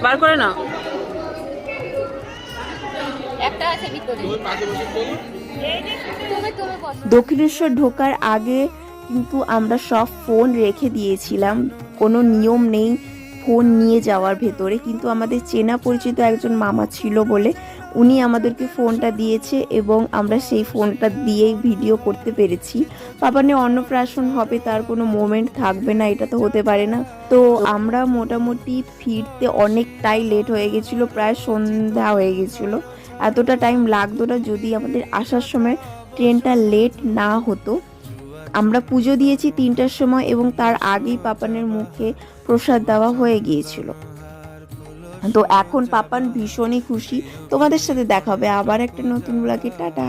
বার করে না দক্ষিণেশ্বর ঢোকার আগে কিন্তু আমরা সব ফোন রেখে দিয়েছিলাম, কোনো নিয়ম নেই ফোন নিয়ে যাওয়ার ভেতরে, কিন্তু আমাদের চেনা পরিচিত একজন মামা ছিল বলে উনি আমাদেরকে ফোনটা দিয়েছে এবং আমরা সেই ফোনটা দিয়েই ভিডিও করতে পেরেছি। পাপানের অন্নপ্রাশন হবে, তার কোনো মোমেন্ট থাকবে না, এটা তো হতে পারে না। তো আমরা মোটামুটি ফিরতে অনেকটাই লেট হয়ে গেছিলো, প্রায় সন্ধ্যা হয়ে গেছিলো। এতটা টাইম লাগতো না যদি আমাদের আসার সময় ট্রেনটা লেট না হতো। আমরা পুজো দিয়েছি 3টার সময় এবং তার আগেই পাপানের মুখে প্রসাদ দেওয়া হয়ে গিয়েছিল। তো এখন পাপান ভীষণই খুশি। তোমাদের সাথে দেখা হবে আবার একটা নতুন ব্লগে। টাটা।